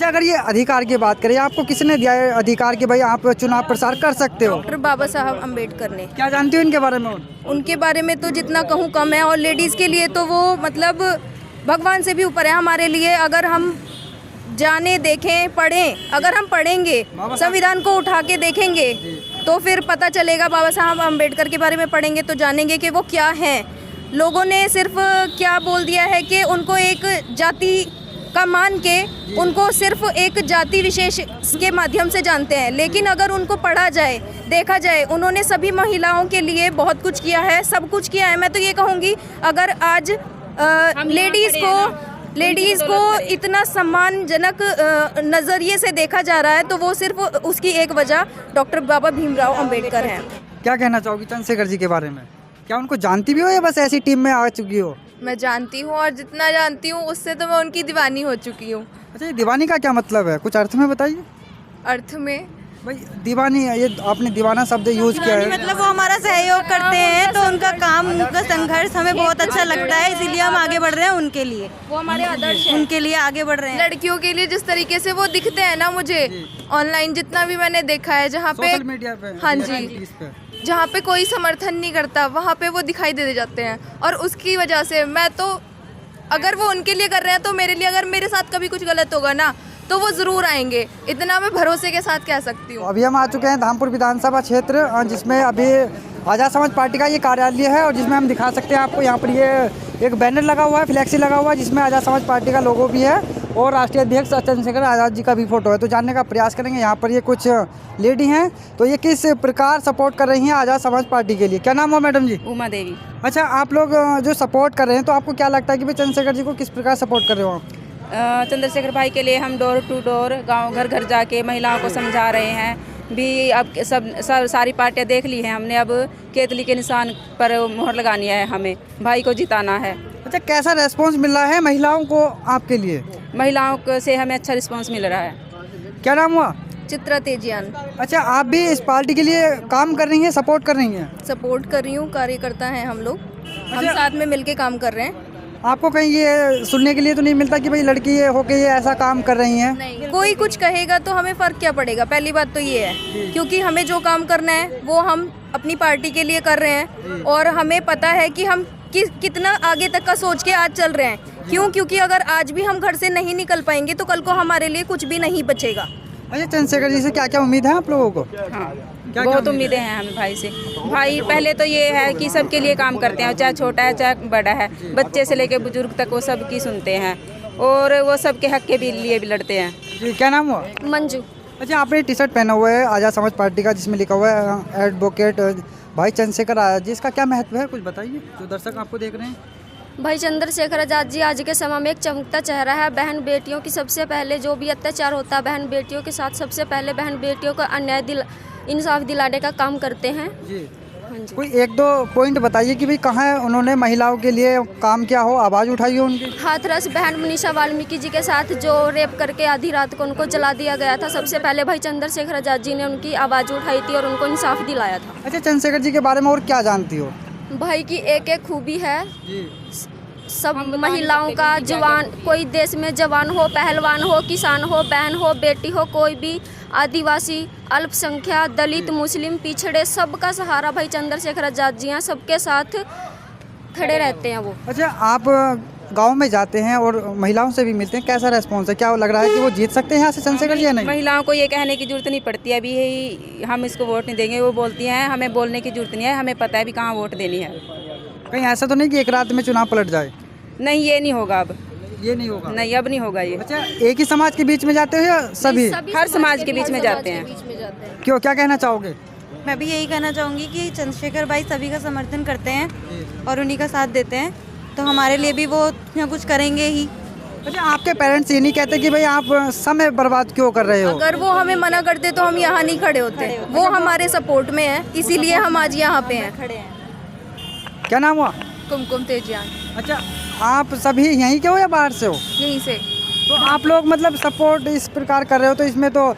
अच्छा, अगर ये अधिकार की बात करें, आपको किसने दिया है अधिकार कि भाई आप चुनाव प्रचार कर सकते हो? डॉक्टर बाबा साहब अम्बेडकर ने। क्या जानती हो इनके बारे में? उनके बारे में तो जितना कहूँ कम है, और लेडीज़ के लिए तो वो मतलब भगवान से भी ऊपर है हमारे लिए। अगर हम जाने, देखें, पढ़ें, अगर हम पढ़ेंगे, संविधान को उठा के देखेंगे तो फिर पता चलेगा। बाबा साहब अम्बेडकर के बारे में पढ़ेंगे तो जानेंगे कि वो क्या हैं। लोगों ने सिर्फ क्या बोल दिया है कि उनको एक जाति का मान के उनको सिर्फ एक जाति विशेष के माध्यम से जानते हैं, लेकिन अगर उनको पढ़ा जाए, देखा जाए, उन्होंने सभी महिलाओं के लिए बहुत कुछ किया है, सब कुछ किया है। मैं तो ये कहूँगी, अगर आज लेडीज़ को इतना सम्मानजनक नज़रिए से देखा जा रहा है तो वो सिर्फ उसकी एक वजह डॉक्टर बाबा भीमराव अम्बेडकर हैं। क्या कहना चाहोगी चंद्रशेखर जी के बारे में? क्या उनको जानती भी हो या बस ऐसी टीम में आ चुकी हो? मैं जानती हूँ, और जितना जानती हूँ उससे तो मैं उनकी दीवानी हो चुकी हूँ। अच्छा, ये दीवानी का क्या मतलब है? कुछ अर्थ में बताइए। अर्थ में भाई दीवानी, ये आपने दीवाना शब्द यूज किया है। मतलब वो हमारा सहयोग करते हैं तो उनका काम, उनका संघर्ष हमें बहुत अच्छा लगता है, इसीलिए हम आगे बढ़ रहे हैं उनके लिए। वो हमारे आदर्श हैं। उनके लिए आगे बढ़ रहे हैं। लड़कियों के लिए जिस तरीके से वो दिखते हैं ना, मुझे ऑनलाइन जितना भी मैंने देखा है, जहाँ पे सोशल मीडिया पे, हाँ जी, जहाँ पे कोई समर्थन नहीं करता वहाँ पे वो दिखाई दे जाते हैं। और उसकी वजह से मैं तो, अगर वो उनके लिए कर रहे हैं तो मेरे लिए, अगर मेरे साथ कभी कुछ गलत होगा ना तो वो ज़रूर आएंगे, इतना मैं भरोसे के साथ कह सकती हूँ। अभी हम आ चुके हैं धामपुर विधानसभा क्षेत्र, जिसमें अभी आज़ाद समाज पार्टी का ये कार्यालय है, और जिसमें हम दिखा सकते हैं आपको, यहाँ पर ये एक बैनर लगा हुआ है, फ्लैक्सी लगा हुआ है, जिसमें आज़ाद समाज पार्टी का लोगो भी है और राष्ट्रीय अध्यक्ष चंद्रशेखर आज़ाद जी का भी फोटो है। तो जानने का प्रयास करेंगे। यहाँ पर ये कुछ लेडी हैं, तो ये किस प्रकार सपोर्ट कर रही हैं आज़ाद समाज पार्टी के लिए? क्या नाम हो मैडम जी? उमा देवी। अच्छा, आप लोग जो सपोर्ट कर रहे हैं, तो आपको क्या लगता है कि भाई चंद्रशेखर जी को किस प्रकार सपोर्ट कर रहे हो आप? चंद्रशेखर भाई के लिए हम डोर टू डोर, गांव घर घर जाके महिलाओं को समझा रहे हैं भी। अब सब सारी पार्टियां देख ली हैं हमने, अब केतली के निशान पर मोहर लगानी है, हमें भाई को जिताना है। अच्छा, कैसा रेस्पॉन्स मिल रहा है महिलाओं को आपके लिए? महिलाओं से हमें अच्छा रिस्पांस मिल रहा है। क्या नाम हुआ? चित्रा तेजियान। अच्छा, आप भी इस पार्टी के लिए काम कर रही हैं, सपोर्ट कर रही हैं? सपोर्ट कर रही हूँ, कार्यकर्ता हैं हम लोग, हम साथ में मिलके काम कर रहे हैं। आपको कहीं ये सुनने के लिए तो नहीं मिलता कि भाई लड़की ये होके ये ऐसा काम कर रही हैं? नहीं, कोई कुछ कहेगा तो हमें फ़र्क क्या पड़ेगा? पहली बात तो ये है, क्योंकि हमें जो काम करना है वो हम अपनी पार्टी के लिए कर रहे हैं, और हमें पता है कि हम कितना आगे तक का सोच के आज चल रहे हैं। क्यों? क्योंकि अगर आज भी हम घर से नहीं निकल पाएंगे तो कल को हमारे लिए कुछ भी नहीं बचेगा। अच्छा, चंद्रशेखर जी से क्या क्या उम्मीद है आप लोगों को? हाँ, बहुत उम्मीदें हैं हमें भाई से। भाई पहले तो ये है कि सबके लिए काम करते हैं, चाहे छोटा है चाहे बड़ा है, बच्चे से लेकर बुजुर्ग तक वो सबकी सुनते हैं, और वो सबके हक के भी लिए भी लड़ते हैं। जी, क्या नाम हुआ? मंजू। अच्छा, आपने टी शर्ट पहना हुआ है आज़ाद समाज पार्टी का, जिसमें लिखा हुआ है एडवोकेट भाई चंद्रशेखर आज़ाद जी, इसका क्या महत्व है? कुछ बताइए, जो दर्शक आपको देख रहे हैं। भाई चंद्रशेखर आज़ाद जी आज के समय में एक चमकता चेहरा है। बहन बेटियों की सबसे पहले जो भी अत्याचार होता है बहन बेटियों के साथ, सबसे पहले बहन बेटियों का इंसाफ दिलाने का काम करते हैं जी। हाँ जी। कोई एक दो पॉइंट बताइए कि भाई कहाँ उन्होंने महिलाओं के लिए काम किया हो, आवाज़ उठाई हो उनकी। हाथरस बहन मनीषा वाल्मीकि जी के साथ जो रेप करके आधी रात को उनको जला दिया गया था, सबसे पहले भाई चंद्रशेखर आज़ाद जी ने उनकी आवाज़ उठाई थी और उनको इंसाफ दिलाया था। अच्छा, चंद्रशेखर जी के बारे में और क्या जानती हो? भाई की एक एक खूबी है, सब महिलाओं का, जवान, कोई देश में जवान हो, पहलवान हो, किसान हो, बहन हो, बेटी हो, कोई भी आदिवासी, अल्पसंख्यक, दलित, मुस्लिम, पिछड़े, सबका सहारा भाई चंद्रशेखर आज़ाद जी हैं, सबके साथ खड़े रहते हैं वो। अच्छा, आप गांव में जाते हैं और महिलाओं से भी मिलते हैं, कैसा रेस्पॉन्स है? क्या लग रहा है कि वो जीत सकते हैं यहाँ से चंद्रशेखर जी या नहीं? महिलाओं को ये कहने की जरूरत नहीं पड़ती है अभी हम इसको वोट नहीं देंगे, वो बोलती हैं, हमें बोलने की जरूरत नहीं है, हमें पता है भी कहाँ वोट देनी है। कहीं ऐसा तो नहीं कि एक रात में चुनाव पलट जाए? नहीं, ये नहीं होगा अब, ये नहीं होगा। नहीं अब नहीं होगा ये। अच्छा, एक ही समाज के बीच में जाते हो या सभी? हर समाज के बीच में जाते हैं। क्यों, क्या कहना चाहोगे? मैं भी यही कहना चाहूँगी कि चंद्रशेखर भाई सभी का समर्थन करते हैं और उन्हीं का साथ देते हैं, तो हमारे लिए भी वो कुछ करेंगे ही। अच्छा, आपके पेरेंट्स ये नहीं कहते कि भाई आप समय बर्बाद क्यों कर रहे हो? अगर वो हमें मना करते तो हम यहाँ नहीं खड़े होते, वो हमारे सपोर्ट में है, इसीलिए हम आज यहाँ पे हैं, खड़े हैं। क्या नाम हुआ? कुमकुम तेजियान। अच्छा, आप सभी यहीं के हो या बाहर से हो? यहीं से। तो आप लोग मतलब सपोर्ट इस प्रकार कर रहे हो, तो इसमें तो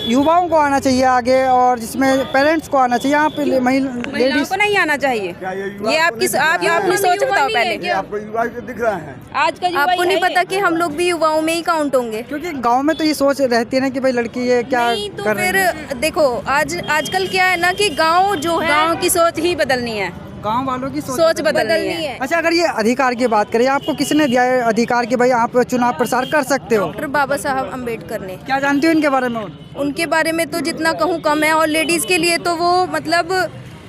युवाओं को आना चाहिए आगे और जिसमें पेरेंट्स को आना चाहिए। यहाँ पे महिलाओं लेडीज को नहीं आना चाहिए। ये आपकी अपनी सोच बताओ पहले। आपको युवा दिख रहे हैं। आज का युवा आपको ही नहीं है पता कि हम लोग भी युवाओं में ही काउंट होंगे? क्योंकि गांव में तो ये सोच रहती है ना कि भाई लड़की ये क्या नहीं तो कर रही फिर है। देखो आजकल क्या है ना कि गांव जो है गाँव की सोच ही बदलनी है, गांव वालों की सोच बदलनी है। अच्छा, अगर ये अधिकार की बात करें, आपको किसने दिया है अधिकार कि भाई आप चुनाव प्रचार कर सकते हो? डॉक्टर बाबा साहब अम्बेडकर ने। क्या जानती हो इनके बारे में? उनके बारे में तो जितना कहूँ कम है, और लेडीज़ के लिए तो वो मतलब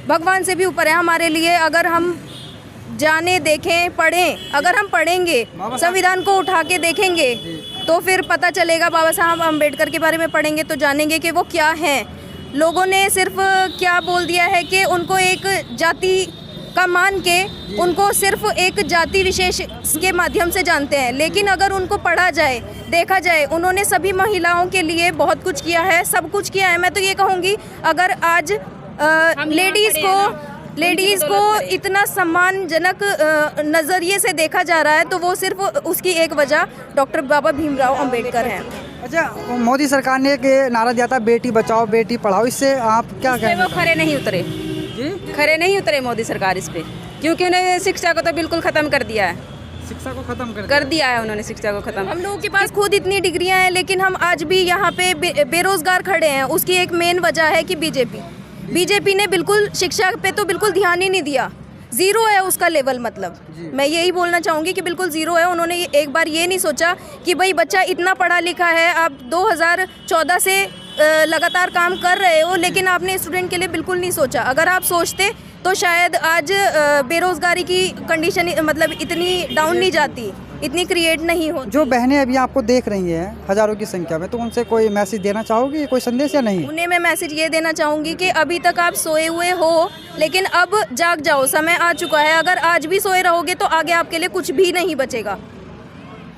भगवान से भी ऊपर है हमारे लिए। अगर हम जाने देखें पढ़ें, अगर हम पढ़ेंगे संविधान को उठा के देखेंगे तो फिर पता चलेगा। बाबा साहब अम्बेडकर के बारे में पढ़ेंगे तो जानेंगे कि वो क्या हैं। लोगों ने सिर्फ क्या बोल दिया है कि उनको एक जाति का मान के उनको सिर्फ एक जाति विशेष के माध्यम से जानते हैं, लेकिन अगर उनको पढ़ा जाए, देखा जाए, उन्होंने सभी महिलाओं के लिए बहुत कुछ किया है, सब कुछ किया है। मैं तो ये कहूँगी अगर आज लेडीज़ को इतना सम्मानजनक नज़रिए से देखा जा रहा है तो वो सिर्फ उसकी एक वजह डॉक्टर बाबा भीमराव अम्बेडकर हैं। अच्छा, मोदी सरकार ने एक नारा दिया था बेटी बचाओ बेटी पढ़ाओ, इससे आप क्या इस पे कहेंगे? वो खरे नहीं उतरे, खरे नहीं उतरे मोदी सरकार इस पे, क्योंकि उन्होंने शिक्षा को तो बिल्कुल ख़त्म कर दिया है। शिक्षा को खत्म कर दिया है उन्होंने, शिक्षा को ख़त्म। हम लोगों के पास खुद इतनी डिग्रियां हैं लेकिन हम आज भी यहाँ पे बेरोजगार खड़े हैं। उसकी एक मेन वजह है कि बीजेपी ने बिल्कुल शिक्षा पे तो बिल्कुल ध्यान ही नहीं दिया। ज़ीरो है उसका लेवल, मतलब मैं यही बोलना चाहूँगी कि बिल्कुल ज़ीरो है। उन्होंने एक बार ये नहीं सोचा कि भाई बच्चा इतना पढ़ा लिखा है, आप 2014 से लगातार काम कर रहे हो, लेकिन आपने स्टूडेंट के लिए बिल्कुल नहीं सोचा। अगर आप सोचते तो शायद आज बेरोज़गारी की कंडीशन मतलब इतनी डाउन नहीं जाती, इतनी क्रिएट नहीं हो। जो बहनें अभी आपको देख रही हैं हजारों की संख्या में, तो उनसे कोई मैसेज देना चाहोगी, कोई संदेश या नहीं? उन्हें मैं मैसेज ये देना चाहूँगी कि अभी तक आप सोए हुए हो लेकिन अब जाग जाओ, समय आ चुका है। अगर आज भी सोए रहोगे तो आगे आपके लिए कुछ भी नहीं बचेगा।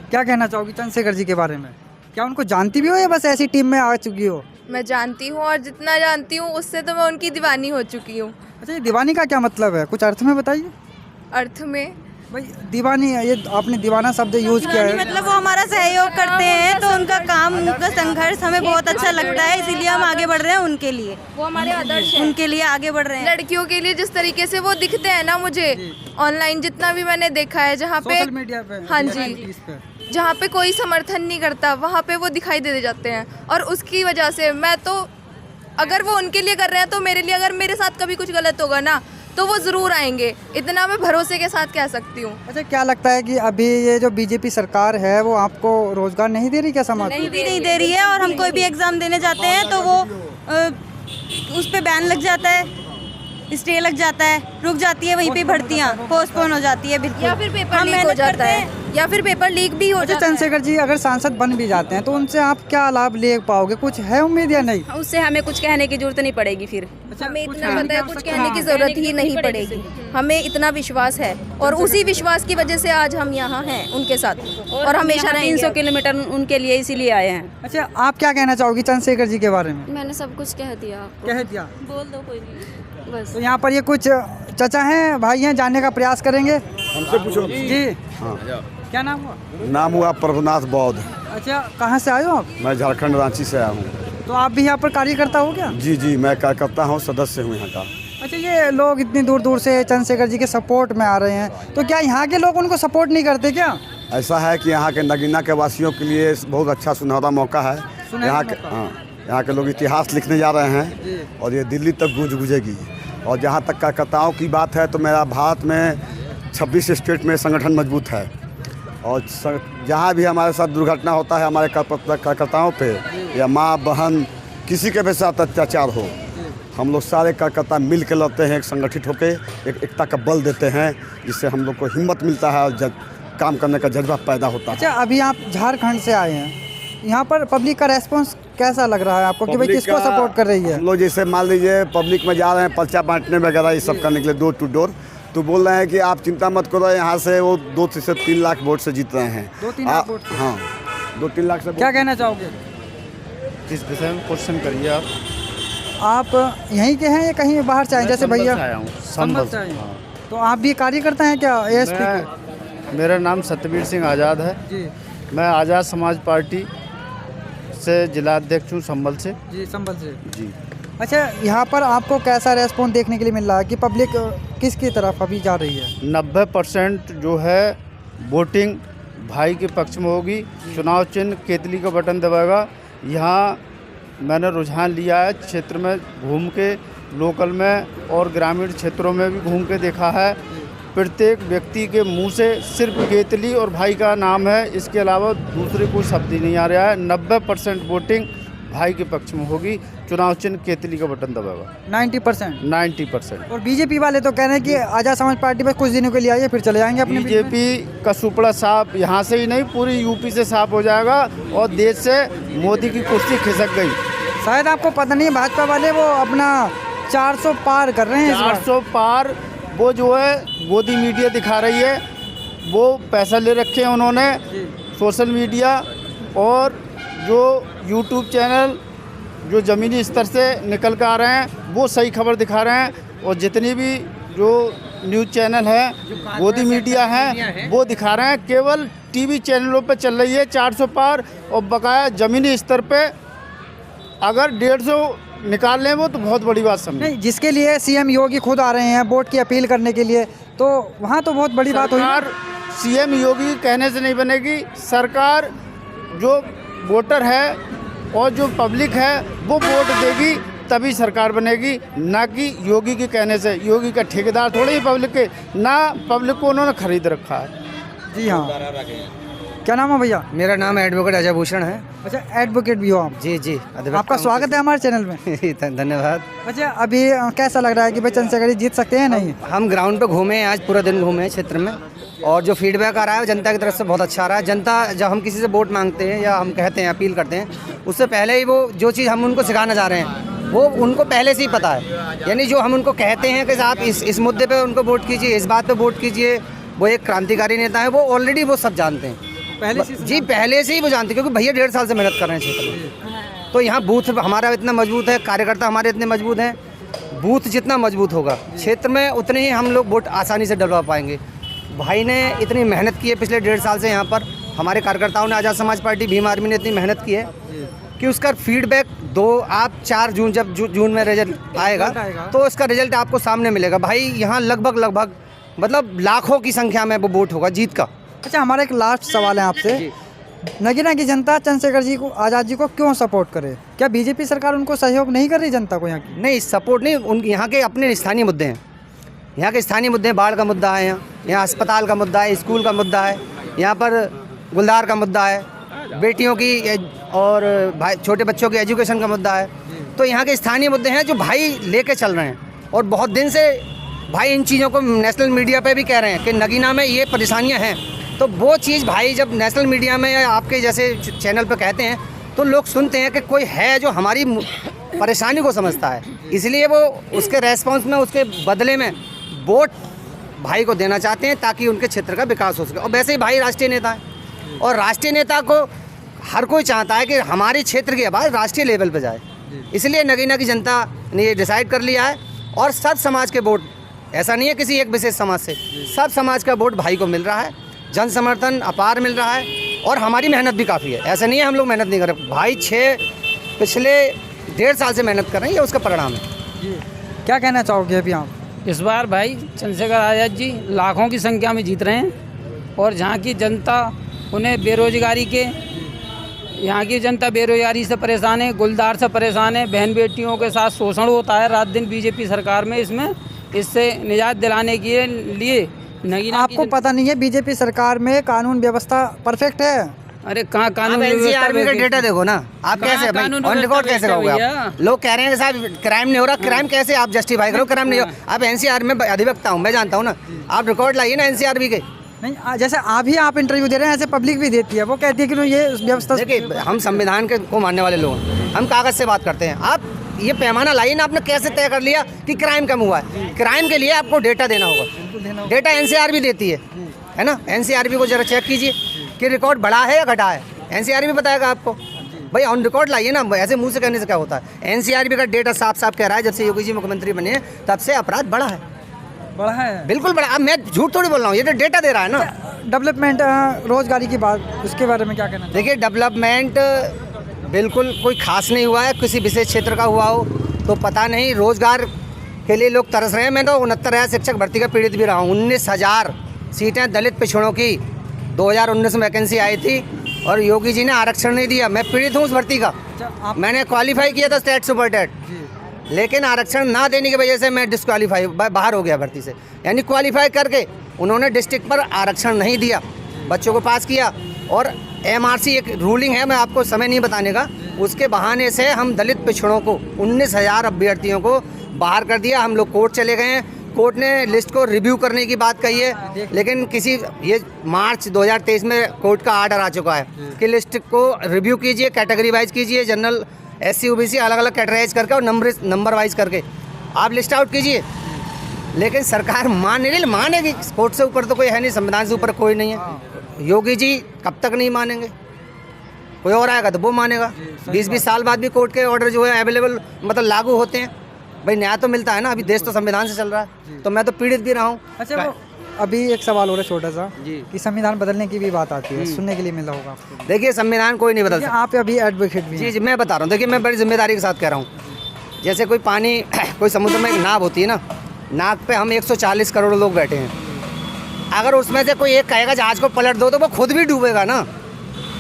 क्या कहना चाहोगी चंद्रशेखर जी के बारे में? क्या उनको जानती भी हो या बस ऐसी टीम में आ चुकी हो? मैं जानती हूँ और जितना जानती हूँ उससे तो मैं उनकी दीवानी हो चुकी हूँ। अच्छा, ये दीवानी का क्या मतलब है, कुछ अर्थ में बताइए। अर्थ में भाई दीवानी, ये आपने दीवाना शब्द यूज किया है। मतलब वो हमारा सहयोग करते हैं तो उनका काम, उनका संघर्ष हमें बहुत अच्छा लगता है, इसीलिए हम आगे बढ़ रहे हैं उनके लिए। वो हमारे आदर्श हैं। उनके लिए आगे बढ़ रहे हैं। लड़कियों के लिए जिस तरीके से वो दिखते हैं ना, मुझे ऑनलाइन जितना भी मैंने देखा है, जहाँ पे सोशल मीडिया पे, हाँ जी, जहाँ पे कोई समर्थन नहीं करता वहाँ पे वो दिखाई दे जाते हैं। और उसकी वजह से मैं तो, अगर वो उनके लिए कर रहे हैं तो मेरे लिए, अगर मेरे साथ कभी कुछ गलत होगा ना तो वो ज़रूर आएंगे, इतना मैं भरोसे के साथ कह सकती हूँ। अच्छा, क्या लगता है कि अभी ये जो बीजेपी सरकार है वो आपको रोजगार नहीं दे रही क्या समाज? नहीं दे रही है, और हम कोई भी एग्जाम देने जाते हैं तो वो उस पे बैन लग जाता है, स्टे लग जाता है, रुक जाती है वहीं पे भर्तियाँ, पोस्टपोन हो जाती है बिल्कुल, या फिर पेपर लीक हो जाता है, या फिर पेपर लीक भी हो अच्छा, जाता है। चंद्रशेखर जी अगर सांसद बन भी जाते हैं तो उनसे आप क्या लाभ ले पाओगे, कुछ है उम्मीद या नहीं? उससे हमें कुछ कहने की जरूरत नहीं पड़ेगी फिर। हमें इतना पता है कुछ कहने की ज़रूरत ही नहीं पड़ेगी, हमें इतना विश्वास है और उसी विश्वास की वजह से आज हम यहाँ हैं उनके साथ और हमेशा रहेंगे। 300 किलोमीटर उनके लिए इसीलिए आए हैं। अच्छा, आप क्या कहना चाहोगी चंद्रशेखर जी के बारे में? मैंने सब कुछ कह दिया आपको। कह दिया। बोल दो कोई भी बस। तो यहाँ पर ये कुछ चाचा हैं, भाई हैं, जानने का प्रयास करेंगे। हमसे पूछो जी, हाँ। क्या नाम हुआ? नाम हुआ प्रभुनाथ बौद्ध। अच्छा, कहाँ से आए हो आप? मैं झारखंड रांची से आया हूँ। तो आप भी यहाँ पर कार्यकर्ता हो क्या? जी, मैं कार्यकर्ता हूँ, सदस्य हूँ यहाँ का। अच्छा, ये लोग इतनी दूर दूर से चंद्रशेखर जी के सपोर्ट में आ रहे हैं, तो क्या यहाँ के लोग उनको सपोर्ट नहीं करते क्या? ऐसा है कि यहाँ के नगीना के वासियों के लिए बहुत अच्छा सुनहरा मौका है। यहाँ के, हाँ, यहाँ के लोग इतिहास लिखने जा रहे हैं और ये दिल्ली तक गूंजेगी। और जहाँ तक कार्यकर्ताओं की बात है तो मेरा भारत में 26 स्टेट में संगठन मजबूत है और जहाँ भी हमारे साथ दुर्घटना होता है हमारे कार्यकर्ताओं पे या माँ बहन किसी के भी साथ अत्याचार हो, हम लोग सारे कार्यकर्ता मिल के लड़ते हैं, एक संगठित होकर एक एकता का बल देते हैं, जिससे हम लोग को हिम्मत मिलता है और काम करने का जज्बा पैदा होता है। अच्छा, अभी आप झारखंड से आए हैं, यहाँ पर पब्लिक का रेस्पॉन्स कैसा लग रहा है आपको कि भाई किसको सपोर्ट कर रही है? हम लोग जैसे मान लीजिए पब्लिक में जा रहे हैं पर्चा बांटने वगैरह ये सब करने के लिए डोर टू डोर, तो बोल रहे हैं कि आप चिंता मत करो, यहाँ से वो 2 से 3 लाख वोट से जीत रहे हैं। 2-3 लाख वोट से? हाँ, 2-3 लाख से। क्या कहना चाहोगे? किस विषय में क्वेश्चन करिए आप यहीं के हैं या कहीं बाहर से आए? जैसे भैया आया हूँ, संभल से आए हैं। तो आप भी कार्यकर्ता हैं क्या एएसपी? मेरा नाम सत्यवीर सिंह आज़ाद है जी। मैं आज़ाद समाज पार्टी से जिला अध्यक्ष हूँ संभल से। जी, संभल से। जी। अच्छा, यहाँ पर आपको कैसा रेस्पॉन्स देखने के लिए मिल रहा है कि पब्लिक किसकी तरफ अभी जा रही है? 90% जो है वोटिंग भाई के पक्ष में होगी। चुनाव चिन्ह केतली का बटन दबाएगा। यहाँ मैंने रुझान लिया है, क्षेत्र में घूम के, लोकल में और ग्रामीण क्षेत्रों में भी घूम के देखा है। प्रत्येक व्यक्ति के मुंह से सिर्फ केतली और भाई का नाम है, इसके अलावा दूसरे कोई शब्द ही नहीं आ रहा है। 90% वोटिंग भाई के पक्ष में होगी। चुनाव चिन्ह केतली का बटन दबाएगा। 90%। और बीजेपी वाले तो कह रहे हैं कि आज़ाद समाज पार्टी पर कुछ दिनों के लिए आइए, फिर चले जाएंगे अपने। बीजेपी का सुपड़ा साफ यहाँ से ही नहीं, पूरी यूपी से साफ हो जाएगा और देश से मोदी की कुर्सी खिसक गई। शायद आपको पता नहीं, भाजपा वाले वो अपना 400 पार कर रहे हैं। 400 पार वो जो है गोदी मीडिया दिखा रही है, वो पैसा ले रखे हैं उन्होंने, सोशल मीडिया और जो यूट्यूब चैनल जो ज़मीनी स्तर से निकल कर आ रहे हैं वो सही खबर दिखा रहे हैं। और जितनी भी जो न्यूज़ चैनल है, गोदी मीडिया है, वो दिखा रहे हैं। केवल टीवी चैनलों पे चल रही है 400 पार, और बकाया ज़मीनी स्तर पे अगर 150 निकाल लें वो तो बहुत बड़ी बात समझे। नहीं, जिसके लिए सीएम योगी खुद आ रहे हैं वोट की अपील करने के लिए, तो वहाँ तो बहुत बड़ी बात हुई। सरकार सीएम योगी कहने से नहीं बनेगी। सरकार जो वोटर है और जो पब्लिक है वो वोट देगी, तभी सरकार बनेगी, ना कि योगी के कहने से। योगी का ठेकेदार थोड़े ही पब्लिक के, ना पब्लिक को उन्होंने खरीद रखा है। जी हाँ। क्या नाम है भैया? मेरा नाम एडवोकेट अजय भूषण है। अच्छा, एडवोकेट भी हो आप? जी जी। आपका स्वागत है हमारे चैनल में। धन्यवाद। अच्छा, अभी कैसा लग रहा है कि भाई चंद्रशेखर जी जीत सकते हैं? नहीं, हम ग्राउंड पे घूमे हैं, आज पूरा दिन घूमे हैं क्षेत्र में, और जो फीडबैक आ रहा है जनता की तरफ से बहुत अच्छा आ रहा है। जनता जब हम किसी से वोट मांगते हैं या हम कहते हैं, अपील करते हैं, उससे पहले ही वो जो चीज़ हम उनको सिखाना चाह रहे हैं वो उनको पहले से ही पता है। यानी जो हम उनको कहते हैं कि आप इस मुद्दे पे उनको वोट कीजिए, इस बात पे वोट कीजिए, वो एक क्रांतिकारी नेता है, वो ऑलरेडी वो सब जानते हैं पहले से। जी, पहले से ही वो जानते हैं, क्योंकि भैया 1.5 साल से मेहनत कर रहे हैं क्षेत्र में। तो यहाँ बूथ हमारा इतना मजबूत है, कार्यकर्ता हमारे इतने मजबूत हैं, बूथ जितना मजबूत होगा क्षेत्र में उतने ही हम लोग वोट आसानी से डलवा पाएंगे। भाई ने इतनी मेहनत की है पिछले 1.5 साल से यहाँ पर, हमारे कार्यकर्ताओं ने, आज़ाद समाज पार्टी भीम आर्मी ने इतनी मेहनत की है कि उसका फीडबैक आप 4 जून, जब जून में रिजल्ट आएगा तो उसका रिजल्ट आपको सामने मिलेगा। भाई यहाँ लगभग मतलब लाखों की संख्या में वो वोट होगा जीत का। अच्छा, हमारा एक लास्ट सवाल है आपसे। नगीना की जनता चंद्रशेखर जी को, आज़ाद जी को क्यों सपोर्ट करे? क्या बीजेपी सरकार उनको सहयोग नहीं कर रही जनता को यहाँ की? नहीं, सपोर्ट नहीं, उन यहाँ के अपने स्थानीय मुद्दे हैं। यहाँ के स्थानीय मुद्दे हैं, बाढ़ का मुद्दा है, यहाँ अस्पताल का मुद्दा है, स्कूल का मुद्दा है, यहाँ पर गुलदार का मुद्दा है, बेटियों की और भाई छोटे बच्चों के एजुकेशन का मुद्दा है। तो यहाँ के स्थानीय मुद्दे हैं जो भाई लेके चल रहे हैं, और बहुत दिन से भाई इन चीज़ों को नेशनल मीडिया पे भी कह रहे हैं कि नगीना में ये परेशानियाँ हैं। तो वो चीज़ भाई जब नेशनल मीडिया में या आपके जैसे चैनल पे कहते हैं तो लोग सुनते हैं कि कोई है जो हमारी परेशानी को समझता है, इसलिए वो उसके रेस्पॉन्स में, उसके बदले में वोट भाई को देना चाहते हैं ताकि उनके क्षेत्र का विकास हो सके। और वैसे ही भाई राष्ट्रीय नेता है, और राष्ट्रीय नेता को हर कोई चाहता है कि हमारे क्षेत्र की आवाज़ राष्ट्रीय लेवल पर जाए। इसलिए नगीना की जनता ने ये डिसाइड कर लिया है, और सब समाज के वोट, ऐसा नहीं है किसी एक विशेष समाज से, सब समाज का वोट भाई को मिल रहा है, जन समर्थन अपार मिल रहा है, और हमारी मेहनत भी काफ़ी है। ऐसा नहीं है हम लोग मेहनत नहीं कर रहे, भाई पिछले 1.5 साल से मेहनत कर रहे हैं, ये उसका परिणाम है। क्या कहना चाहोगे अभी आप? इस बार भाई चंद्रशेखर आज़ाद जी लाखों की संख्या में जीत रहे हैं, और जहाँ की जनता उन्हें बेरोजगारी के, यहाँ की जनता बेरोजगारी से परेशान है, गुलदार से परेशान है, बहन बेटियों के साथ शोषण होता है रात दिन बीजेपी सरकार में, इससे निजात दिलाने के लिए नगीना। आपको पता नहीं है बीजेपी सरकार में कानून व्यवस्था परफेक्ट है? अरे कहाँ कानून एनसीआरबी का डेटा देखो ना आप, कैसे ऑन रिकॉर्ड कैसे रहोगे आप? लोग कह रहे हैं साहब क्राइम नहीं हो रहा, क्राइम कैसे आप जस्टिफाई करो? क्राइम नहीं हो, आप एनसीआरबी में अधिवक्ता हूँ, मैं जानता हूँ ना, आप रिकॉर्ड लाइए ना एनसीआरबी के। नहीं, जैसे अभी आप इंटरव्यू दे रहे हैं, ऐसे पब्लिक भी देती है, वो कहती है कि ये व्यवस्था। देखिए, हम संविधान के को मानने वाले लोग हैं, हम कागज से बात करते हैं। आप ये पैमाना लाइए ना, आपने कैसे तय कर लिया कि क्राइम कम हुआ है? क्राइम के लिए आपको डेटा देना होगा, डेटा एनसीआरबी देती है ना। एनसीआरबी को जरा चेक कीजिए कि रिकॉर्ड बढ़ा है या घटा है, एनसीआरबी बताएगा आपको। भाई ऑन रिकॉर्ड लाइए ना, ऐसे मुंह से कहने से क्या होता है? एनसीआरबी का डेटा साफ साफ कह रहा है, जब से योगी जी मुख्यमंत्री बने हैं तब से अपराध बढ़ा है, बिल्कुल बढ़ा। अब मैं झूठ थोड़ी बोल रहा हूँ, ये तो डेटा दे रहा है ना। डेवलपमेंट, रोजगारी की बात, उसके बारे में क्या कहना? देखिए, डेवलपमेंट बिल्कुल कोई खास नहीं हुआ है। किसी विशेष क्षेत्र का हुआ हो तो पता नहीं। रोज़गार के लिए लोग तरस रहे हैं। मैं तो 69,000 शिक्षक भर्ती का पीड़ित भी रहा हूँ। 19,000 सीटें दलित पिछड़ों की 2019 में वैकेंसी आई थी और योगी जी ने आरक्षण नहीं दिया। मैं पीड़ित हूँ उस भर्ती का। मैंने क्वालिफाई किया था स्टेट सुपर टेट, लेकिन आरक्षण ना देने की वजह से मैं डिस्क्वालीफाई बाहर हो गया भर्ती से। यानी क्वालिफाई करके उन्होंने डिस्ट्रिक्ट पर आरक्षण नहीं दिया, बच्चों को पास किया। और MRC एक रूलिंग है, मैं आपको समय नहीं बताने का, उसके बहाने से हम दलित पिछड़ों को 19,000 अभ्यर्थियों को बाहर कर दिया। हम लोग कोर्ट चले गए हैं, कोर्ट ने लिस्ट को रिव्यू करने की बात कही है, लेकिन ये मार्च 2023 में कोर्ट का आर्डर आ चुका है कि लिस्ट को रिव्यू कीजिए, कैटेगरी वाइज कीजिए, जनरल SC OBC अलग अलग कैटेगराइज करके और नंबर वाइज करके आप लिस्ट आउट कीजिए। लेकिन सरकार मानेगी। कोर्ट से ऊपर तो कोई है नहीं, संविधान से ऊपर कोई नहीं है। योगी जी कब तक नहीं मानेंगे, कोई और आएगा तो वो मानेगा। 20-20 साल बाद भी कोर्ट के ऑर्डर जो है अवेलेबल मतलब लागू होते हैं। भाई न्याय तो मिलता है ना, अभी देश तो संविधान से चल रहा है, तो मैं तो पीड़ित भी रहा हूँ। अच्छा, वो अभी एक सवाल हो रहा है छोटा सा कि संविधान बदलने की भी बात आती है, सुनने के लिए मिला होगा आपको। देखिए संविधान कोई नहीं बदल सकता। आप अभी एडवोकेट भी हैं। जी मैं बता रहा हूँ। देखिए मैं बड़ी जिम्मेदारी के साथ कह रहा हूँ। जैसे कोई पानी कोई समुद्र में एक नाव होती है ना, नाव पे हम 140 करोड़ लोग बैठे हैं। अगर उसमें से कोई एक कहेगा जहाज को पलट दो तो वो खुद भी डूबेगा ना।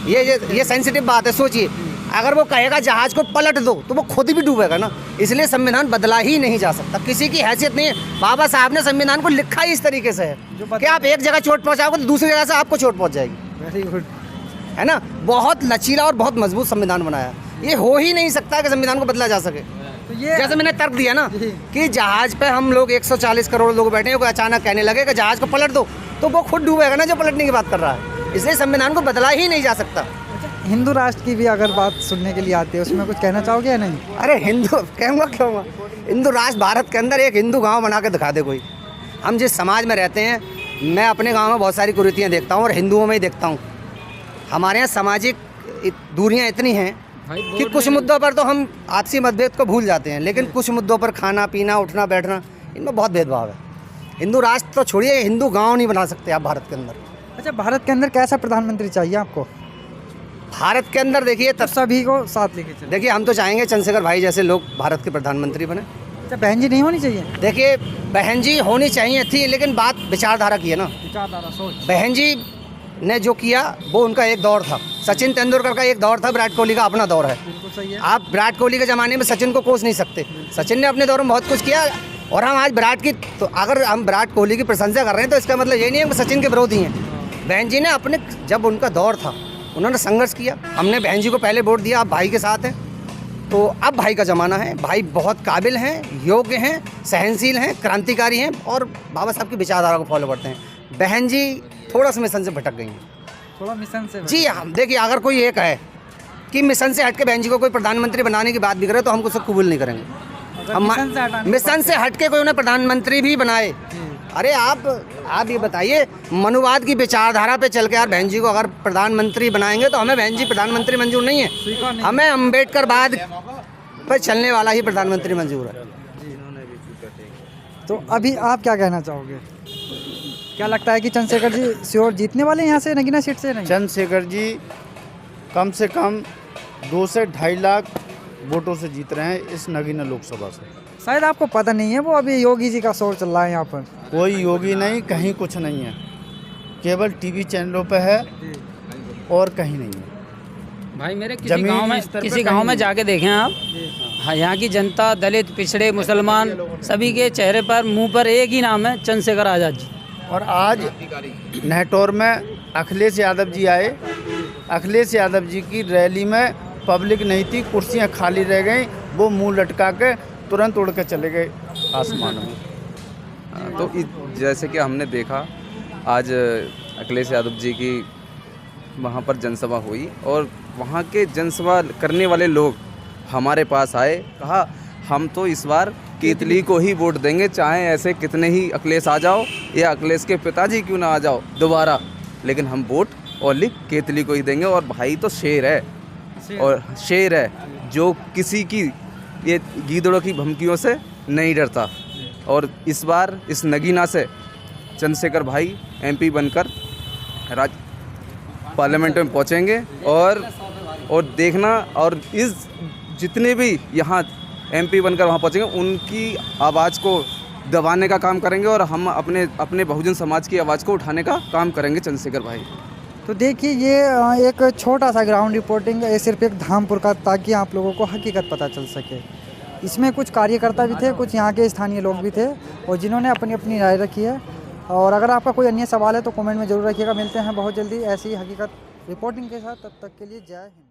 ये सेंसिटिव बात है, सोचिए। अगर वो कहेगा जहाज को पलट दो तो वो खुद भी डूबेगा ना। इसलिए संविधान बदला ही नहीं जा सकता, किसी की हैसियत नहीं है। बाबा साहब ने संविधान को लिखा ही इस तरीके से है कि आप एक जगह चोट पहुंचाओगे तो दूसरी जगह से आपको चोट पहुंच जाएगी। वेरी गुड, है ना। बहुत लचीला और बहुत मजबूत संविधान बनाया। ये हो ही नहीं सकता कि संविधान को बदला जा सके। तो ये जैसे मैंने तर्क दिया ना कि जहाज पे हम लोग 140 करोड़ लोग बैठे हैं, कोई अचानक कहने लगे कि जहाज को पलट दो तो वो खुद डूबेगा ना जो पलटने की बात कर रहा है। इसलिए संविधान को बदला ही नहीं जा सकता। हिंदू राष्ट्र की भी अगर बात सुनने के लिए आती है, उसमें कुछ कहना चाहोगे या नहीं? अरे हिंदू कहूँगा क्यों? हिंदू राष्ट्र भारत के अंदर एक हिंदू गांव बना के दिखा दे कोई। हम जिस समाज में रहते हैं, मैं अपने गांव में बहुत सारी कुरीतियाँ देखता हूँ और हिंदुओं में ही देखता हूँ। हमारे यहाँ सामाजिक दूरियाँ इतनी हैं कि कुछ मुद्दों पर तो हम आपसी मतभेद को भूल जाते हैं, लेकिन कुछ मुद्दों पर खाना पीना उठना बैठना इनमें बहुत भेदभाव है। हिंदू राष्ट्र तो छोड़िए, हिंदू गाँव नहीं बना सकते आप भारत के अंदर। अच्छा, भारत के अंदर कैसा प्रधानमंत्री चाहिए आपको? भारत के अंदर देखिए तो सभी को साथ लेके चलो। देखिए हम तो चाहेंगे चंद्रशेखर भाई जैसे लोग भारत के प्रधानमंत्री बने। अच्छा, बहन जी नहीं होनी चाहिए? देखिए बहन जी होनी चाहिए थी, लेकिन बात विचारधारा की है ना। विचारधारा, सोच। बहन जी ने जो किया वो उनका एक दौर था। सचिन तेंदुलकर का एक दौर था, विराट कोहली का अपना दौर है। बिल्कुल सही है। आप विराट कोहली के ज़माने में सचिन को कोस नहीं सकते। सचिन ने अपने दौर में बहुत कुछ किया और हम आज विराट की, तो अगर हम विराट कोहली की प्रशंसा कर रहे हैं तो इसका मतलब ये नहीं है कि सचिन के विरोधी हैं। बहन जी ने अपने, जब उनका दौर था उन्होंने संघर्ष किया। हमने बहन जी को पहले वोट दिया, आप भाई के साथ हैं। तो अब भाई का ज़माना है। भाई बहुत काबिल हैं, योग्य हैं, सहनशील हैं, क्रांतिकारी हैं और बाबा साहब की विचारधारा को फॉलो करते हैं। बहन जी थोड़ा सा मिशन से भटक गई हैं। थोड़ा मिशन से? जी हाँ, देखिए अगर कोई एक है कि मिशन से हट के बहन जी को कोई प्रधानमंत्री बनाने की बात भी करे तो हम उसको कबूल नहीं करेंगे। हम मिशन से हट के कोई उन्हें प्रधानमंत्री भी बनाए। अरे आप ये बताइए, मनुवाद की विचारधारा पे चल के यार बहन जी को अगर प्रधानमंत्री बनाएंगे तो हमें बहन जी प्रधानमंत्री मंजूर नहीं है। हमें अम्बेडकरवाद पर चलने वाला ही प्रधानमंत्री मंजूर है। तो अभी आप क्या कहना चाहोगे? क्या लगता है कि चंद्रशेखर जी श्योर जीतने वाले हैं यहाँ से नगीना सीट से? नहीं, चंद्रशेखर जी कम से कम 2 से 2.5 लाख वोटों से जीत रहे हैं इस नगीना लोकसभा से। शायद आपको पता नहीं है, वो अभी योगी जी का शोर चल रहा है यहाँ पर। कोई योगी नहीं, कहीं कुछ नहीं है, केवल टीवी चैनलों पे है और कहीं नहीं है। भाई मेरे किसी गांव में जाके देखें आप, हाँ, यहाँ की जनता, दलित, पिछड़े, मुसलमान, सभी के चेहरे पर, मुंह पर एक ही नाम है, चंद्रशेखर आज़ाद जी। और आज नेहटौर में अखिलेश यादव जी आए। अखिलेश यादव जी की रैली में पब्लिक नहीं थी, कुर्सियाँ खाली रह गई, वो मुंह लटका के तुरंत उड़ के चले गए आसमान में। तो जैसे कि हमने देखा आज अखिलेश यादव जी की वहाँ पर जनसभा हुई और वहाँ के जनसभा करने वाले लोग हमारे पास आए, कहा हम तो इस बार केतली को ही वोट देंगे, चाहे ऐसे कितने ही अखिलेश आ जाओ या अखिलेश के पिताजी क्यों ना आ जाओ दोबारा, लेकिन हम वोट ओनली केतली को ही देंगे। और भाई तो शेर है, और शेर है जो किसी की ये गीदड़ों की धमकियों से नहीं डरता। और इस बार इस नगीना से चंद्रशेखर भाई MP बनकर पार्लियामेंट में पहुंचेंगे और और देखना, और इस जितने भी यहाँ MP बनकर वहाँ पहुँचेंगे उनकी आवाज़ को दबाने का काम करेंगे और हम अपने बहुजन समाज की आवाज़ को उठाने का काम करेंगे चंद्रशेखर भाई। तो देखिए ये एक छोटा सा ग्राउंड रिपोर्टिंग है, सिर्फ एक धामपुर का, ताकि आप लोगों को हकीकत पता चल सके। इसमें कुछ कार्यकर्ता भी थे, कुछ यहाँ के स्थानीय लोग भी थे और जिन्होंने अपनी अपनी राय रखी है। और अगर आपका कोई अन्य सवाल है तो कमेंट में ज़रूर रखिएगा। मिलते हैं बहुत जल्दी ऐसी हकीकत रिपोर्टिंग के साथ, तब तक के लिए जय हिंद।